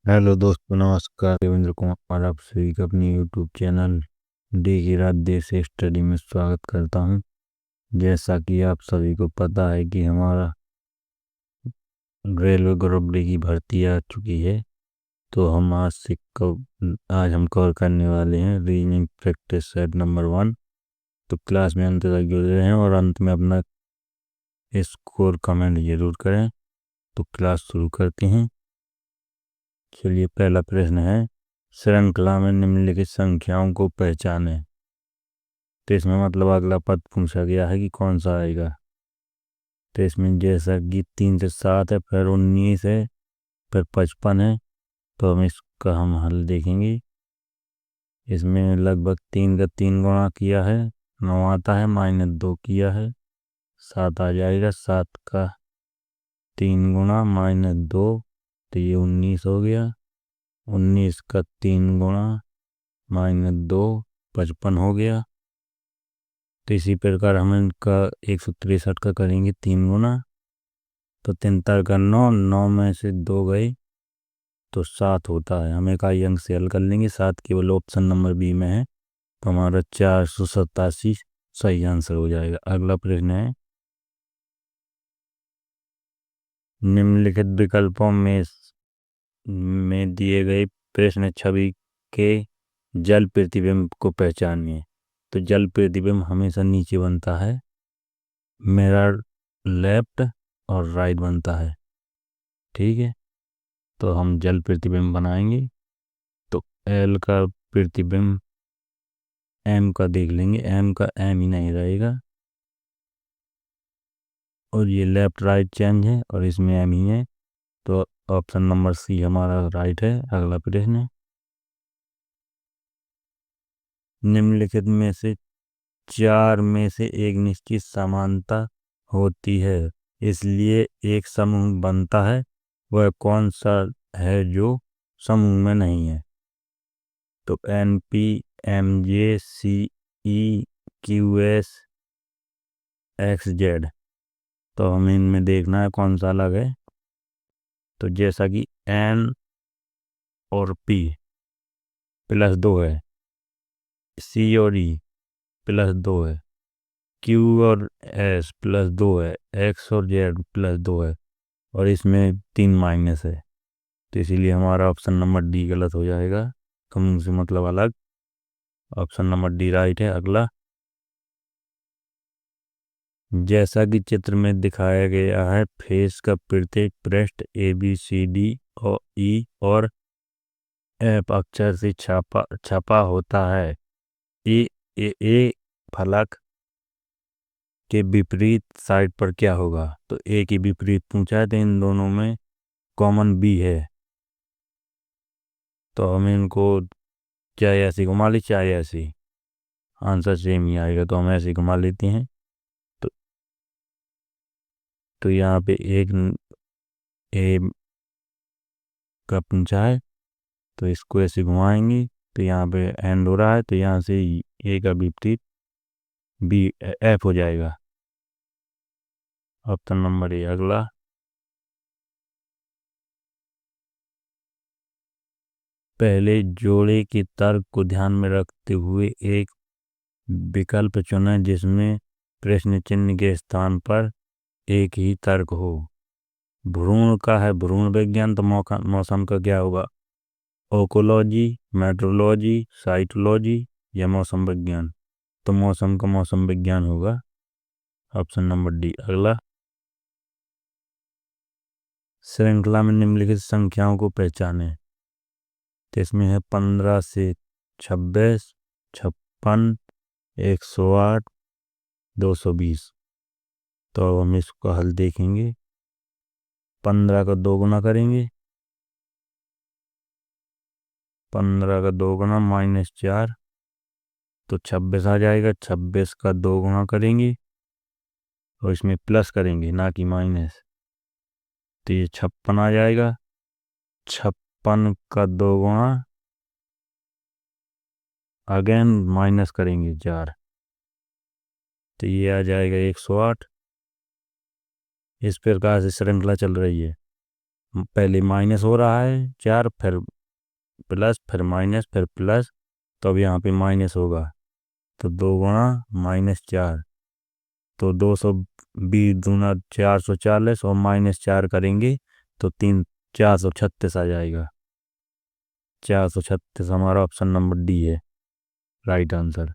Hello दोस्तों, नमस्कार। देवेंद्र कुमार आप सभी का अपनी यूट्यूब चैनल डे की रात देर से स्टडी में स्वागत करता हूं। जैसा कि आप सभी को पता है कि हमारा रेलवे ग्रुप डी की भर्ती आ चुकी है, तो हम आज हम कवर करने वाले हैं रीजनिंग प्रैक्टिस सेट नंबर 1। तो क्लास में अंत तक जुड़े रहें और अंत में अपना स्कोर कमेंट जरूर करें। तो क्लास शुरू करते हैं। चलिए, पहला प्रश्न है, श्रृंखला में निम्नलिखित संख्याओं को पहचानें। तो इसमें मतलब अगला पद पूछा गया है कि कौन सा आएगा। तो इसमें जैसा कि 3 से 7 है, फिर 19 है, फिर 55 है, तो हम हल देखेंगे। इसमें लगभग 3 का 3 गुणा किया है, 9 आता है, -2 किया है, 7 आ जाएगा। 7 का 3 गुणा -2, तो ये 19 हो गया। 19 का 3 गुणा -2, 55 हो गया। तो इसी प्रकार हम इनका 163 का करेंगे 3 गुना। तो 3 का 9, 9 में से 2 गए तो 7 होता है। हम इकाई अंक से हल कर लेंगे। 7 केवल ऑप्शन नंबर बी में है, तो हमारा 487 सही आंसर हो जाएगा। अगला प्रश्न है, निम्नलिखित विकल्पों में दिए गए प्रश्न छवि के जल प्रतिबिंब को पहचानिए। तो जल प्रतिबिंब हमेशा नीचे बनता है, मिरर लेफ्ट और राइट बनता है। ठीक है, तो हम जल प्रतिबिंब बनाएंगे। तो एल का प्रतिबिंब एम का देख लेंगे, एम का एम ही नहीं रहेगा, और ये लेफ्ट राइट चेंज है और इसमें एम ही है, तो ऑप्शन नंबर सी हमारा राइट है। अगला प्रश्न, निम्नलिखित में से 4 में से एक निश्चित समानता होती है, इसलिए एक समूह बनता है। वह कौन सा है जो समूह में नहीं है। तो एन पी, एम जे, सी, ई, क्यू, एस, एक्स, जेड, तो हमें इनमें देखना है कौन सा अलग है। तो जैसा कि एन और पी +2 है, सी और ई +2 है, क्यू और एस +2 है, एक्स और जेड +2 है, और इसमें 3 माइनस है। तो इसीलिए हमारा ऑप्शन नंबर डी गलत हो जाएगा, समूह से मतलब अलग। ऑप्शन नंबर डी राइट है। अगला, जैसा कि चित्र में दिखाया गया है, फेस का प्रत्येक पृष्ठ ABCD और ई और एफ अक्षर से छपा होता है। ए फलक के विपरीत साइड पर क्या होगा। तो ए की विपरीत पूछा है, तो इन दोनों में कॉमन बी है, तो हम इनको चाहे ऐसी घुमा ली चाहे ऐसी, आंसर सेम ही आएगा, तो हम ऐसे घुमा लेते हैं। तो यहाँ पे एक ए का पूछा है, तो इसको ऐसे घुमाएंगे, तो यहाँ पे एंड हो रहा है, तो यहाँ से ए का विपरीत बी एफ हो जाएगा। Option number A. अगला, पहले जोड़े के तर्क को ध्यान में रखते हुए एक विकल्प चुनें जिसमें प्रश्न चिन्ह के स्थान पर एक ही तर्क हो। भ्रूण का है भ्रूण विज्ञान, तो मौसम का क्या होगा। ओकोलॉजी, मेट्रोलॉजी, साइटोलॉजी या मौसम विज्ञान। तो मौसम का मौसम विज्ञान होगा। Option number D. अगला, श्रृंखला में निम्नलिखित संख्याओं को पहचानें। तो इसमें है 15 से 26, 56, 108, 220। तो हम इसको हल देखेंगे। 15 का 2 गुना करेंगे, 15 का 2 गुना -4, तो 26 आ जाएगा। 26 का 2 गुना करेंगे और इसमें प्लस करेंगे ना कि माइनस, तो ये 56 आ जाएगा। 56 का 2 गुना अगेन माइनस करेंगे 4, तो ये आ जाएगा 108। इस प्रकार से श्रृंखला चल रही है। पहले माइनस हो रहा है 4, फिर प्लस, फिर माइनस, फिर प्लस, तो अब यहाँ पे माइनस होगा। तो 2 गुणा -4, तो 220 दूना 440, और -4 करेंगे तो 436 आ जाएगा। 436 हमारा ऑप्शन नंबर डी है राइट आंसर।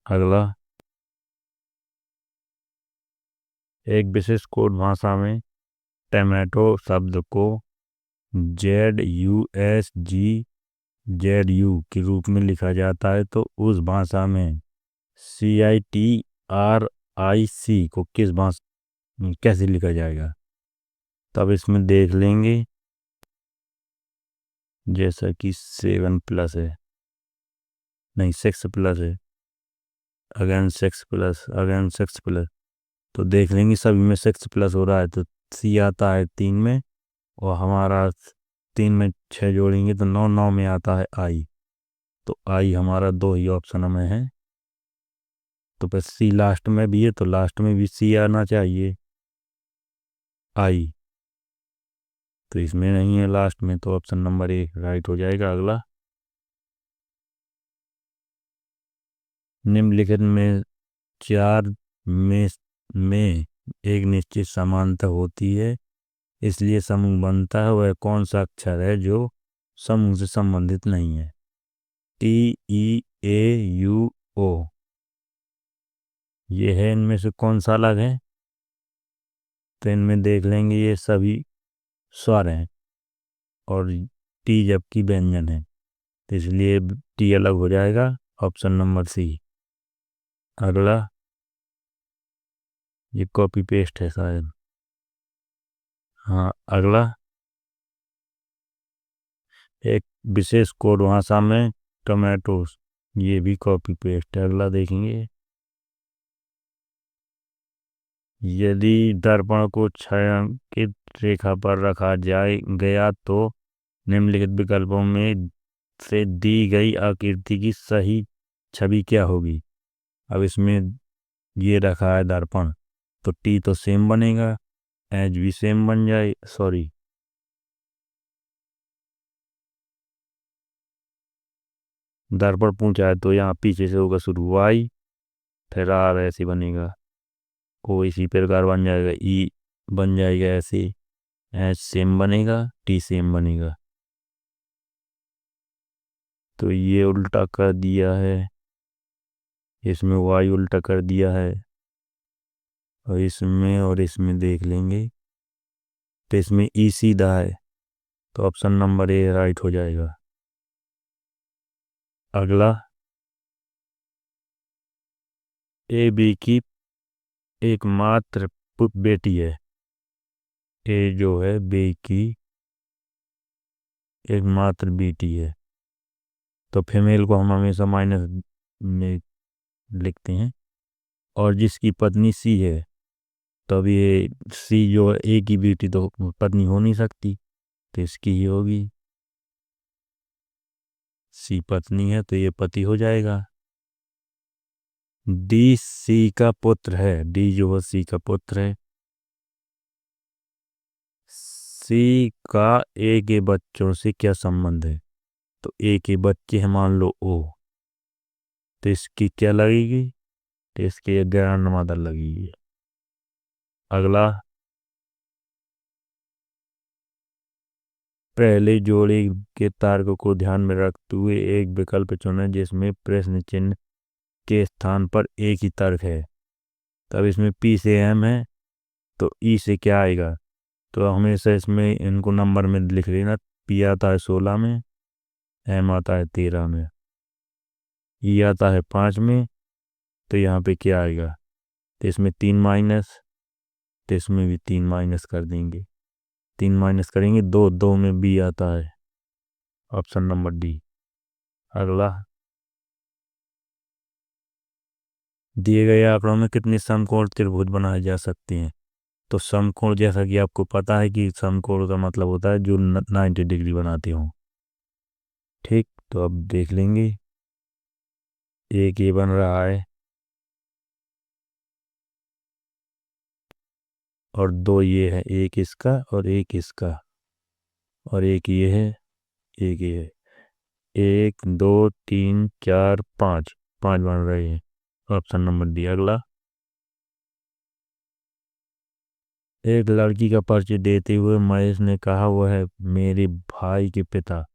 अगला, एक विशेष कोड भाषा में टमाटो शब्द को ZUSGZU के रूप में लिखा जाता है, तो उस भाषा में CITRIC को किस भाषा कैसे लिखा जाएगा? तब इसमें देख लेंगे, जैसा कि 7+ है, नहीं 6+ है, अगेन 6+, अगेन 6+, तो देख लेंगे सभी में 6+ हो रहा है, तो सी आता है 3 में, और हमारा 3 में 6 जोड़ेंगे तो 9, 9 में आता है आई, तो आई हमारा 2 ही ऑप्शन में है। तो बस सी लास्ट में भी है, तो लास्ट में भी सी आना चाहिए, आई, तो इसमें नहीं है लास्ट में, तो ऑप्शन नंबर ए राइट हो जाएगा। अगला, निम्नलिखित में 4 में एक निश्चित समानता होती है, इसलिए समूह बनता है, वह कौन सा अक्षर है जो समूह से संबंधित नहीं है? TEAUO, ये है, इनमें से कौन सा अलग है? तो इनमें देख लेंगे ये सभी स्वर हैं, और टी जबकि व्यंजन है, तो इसलिए टी अलग हो जाएगा, ऑप्शन नंबर सी। अगला, ये कॉपी पेस्ट है शायद, हाँ। अगला, एक विशेष कोड भाषा में टोमेटोस, ये भी कॉपी पेस्ट है। अगला देखेंगे, यदि दर्पण को छायांकित रेखा पर रखा गया तो निम्नलिखित विकल्पों में से दी गई आकृति की सही छवि क्या होगी? अब इसमें ये रखा है दर्पण, तो टी तो सेम बनेगा, एच भी सेम बन जाए, सॉरी, दर्पण पूछा है तो यहाँ पीछे से होगा शुरू वाई, फिर आर ऐसे बनेगा, ओ इसी प्रकार बन जाएगा, ई बन जाएगा ऐसे, एच सेम बनेगा, टी सेम बनेगा, तो ये उल्टा कर दिया है, इसमें वाई उल्टा कर दिया है, और इसमें देख लेंगे, तो इसमें ई सीधा है, तो ऑप्शन नंबर ए राइट हो जाएगा। अगला, ए बी की एकमात्र बेटी है, ए जो है बी की एकमात्र बेटी है, तो फीमेल को हम हमेशा माइनस में लिखते हैं, और जिसकी पत्नी सी है, तब ये सी जो ए की बेटी तो पत्नी हो नहीं सकती, तो इसकी ही होगी, सी पत्नी है तो ये पति हो जाएगा। डी सी का पुत्र है, डी जो है सी का पुत्र है, सी का ए के बच्चों से क्या संबंध है? तो ए के बच्चे हैं, मान लो ओ, तो इसकी क्या लगेगी? तो इसकी ग्रैंड मदर लगेगी। अगला, पहले जोड़े के तर्क को ध्यान में रखते हुए एक विकल्प चुनें जिसमें प्रश्न चिन्ह के स्थान पर एक ही तर्क है। तब इसमें पी से एम है, तो ई से क्या आएगा? तो हमेशा इसमें इनको नंबर में लिख लेना, पी आता है 16 में, एम आता है 13 में, ई आता है 5 में, तो यहाँ पे क्या आएगा? तो इसमें 3 माइनस, तो इसमें भी 3 माइनस कर देंगे, 3 माइनस करेंगे, 2, 2 में बी आता है, ऑप्शन नंबर डी। अगला, दिए गए आंकड़ों में कितने समकोण त्रिभुज बनाए जा सकते हैं? तो समकोण, जैसा कि आपको पता है कि समकोण का मतलब होता है जो 90 डिग्री बनाते हो, ठीक। तो अब देख लेंगे, एक ये बन रहा है, और 2 ये है, एक इसका और एक इसका, और एक ये है, एक ये है। 1 2 3 4 5, 5 बन रहे हैं। Option number D. अगला, एक लड़की का परिचय देते हुए महेश ने कहा वह है मेरे भाई के पिता।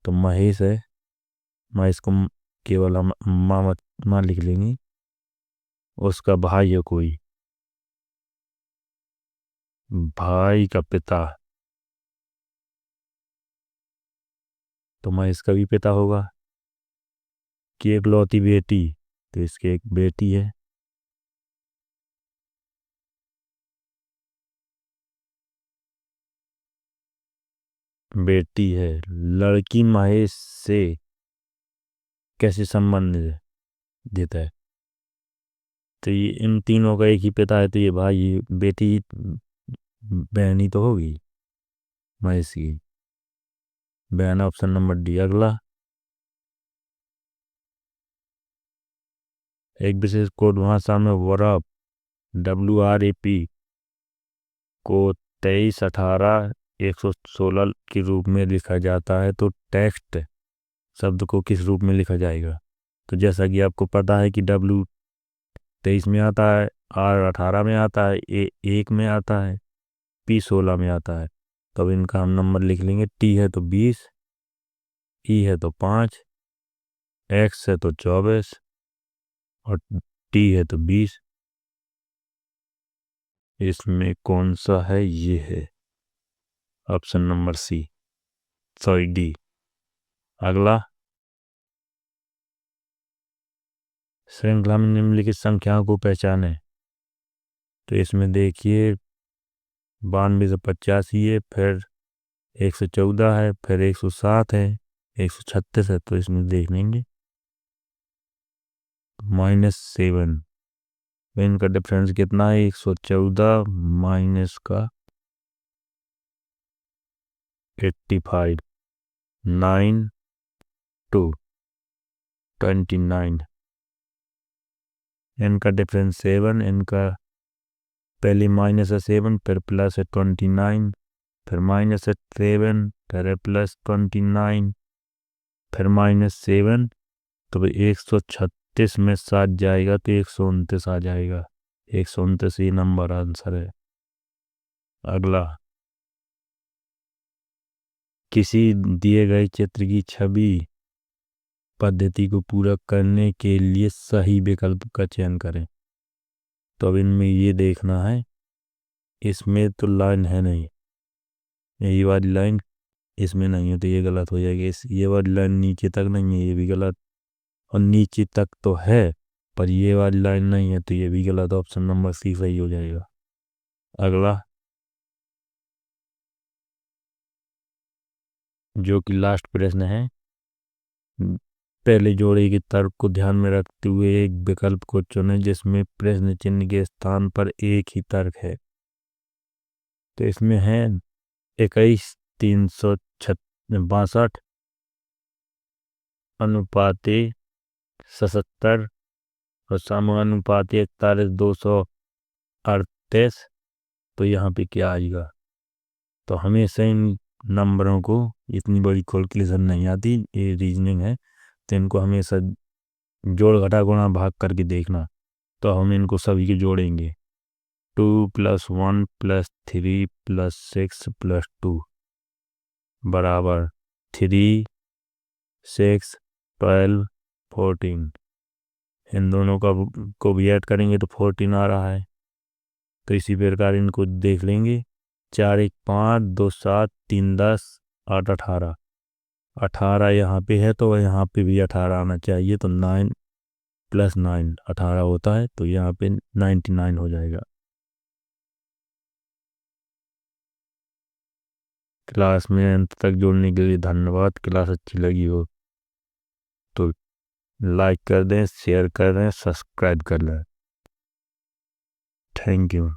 तो महेश है, महेश को केवल हम माँ लिख लेंगे। उसका भाई है कोई, भाई का पिता, तो महेश का भी पिता होगा। कि एकलौती बेटी, तो इसकी एक बेटी है। बेटी है। लड़की महेश से कैसे संबंध देता है? तो ये इन तीनों का एक ही पिता है, तो ये भाई बेटी बहन ही तो होगी महेश की बहन। Option number D. अगला, एक विशेष कोड भाषा में WRAP को 23 18 116 के रूप में लिखा जाता है, तो टेक्स्ट शब्द को किस रूप में लिखा जाएगा? तो जैसा कि आपको पता है कि W23 में आता है, R18 में आता है, A1 में आता है, P16 में आता है। तो अब इनका हम नंबर लिख लेंगे। T है तो 20, E है तो 5, X है तो 24 और T है तो 20। इसमें कौन सा है? ये है option number C, sorry D. अगला, श्रृंखला में निम्नलिखित संख्याओं को पहचाने। तो इसमें देखिए 92 से 85 है, फिर 114 है, फिर 107 है, 136 है। तो इसमें देख लेंगे -7। इनका डिफरेंस कितना है? 114 माइनस का 85, 9 2 29। इनका डिफरेंस 7, इनका पहले माइनस है 7, फिर प्लस है 29, फिर माइनस है 7, फिर प्लस 29, फिर -7। तो 136 में 7 जाएगा तो 129 आ जाएगा। 129 ही नंबर आंसर है। अगला, किसी दिए गए चित्र की छवि पद्धति को पूरा करने के लिए सही विकल्प का चयन करें। तो अब इनमें ये देखना है, इसमें तो लाइन है नहीं, यही वाली लाइन इसमें नहीं है, तो ये गलत हो जाएगी। ये वाली लाइन नीचे तक नहीं है, ये भी गलत। और नीचे तक तो है पर ये वाली लाइन नहीं है, तो ये भी गलत। ऑप्शन नंबर सी सही हो जाएगा। अगला, जो कि लास्ट प्रश्न है, पहले जोड़े के तर्क को ध्यान में रखते हुए एक विकल्प को चुनें जिसमें प्रश्न चिन्ह के स्थान पर एक ही तर्क है। तो इसमें है 21 362 अनुपाते 77 और समानुपाती 41 238। तो यहाँ पे क्या आएगा? तो हमेशा इन नंबरों को, इतनी बड़ी कैलकुलेशन नहीं आती, ये रीजनिंग है, तो इनको हमेशा जोड़ घटा गुणा भाग करके देखना। तो हम इनको सभी के जोड़ेंगे। 2 + 1 + 3 + 6 + 2 बराबर 3 6 12 14। इन दोनों का को भी ऐड करेंगे तो 14 आ रहा है। तो इसी प्रकार इनको देख लेंगे। 4 1 5 2 7 3 10 8 18। 18 यहाँ पे है तो यहाँ पे भी 18 आना चाहिए, तो 9 + 9 18 होता है, तो यहाँ पे 99 हो जाएगा। क्लास में अंत तक जुड़ने के लिए धन्यवाद। क्लास अच्छी लगी हो तो लाइक कर दें, शेयर कर दें, सब्सक्राइब कर लें। Thank you.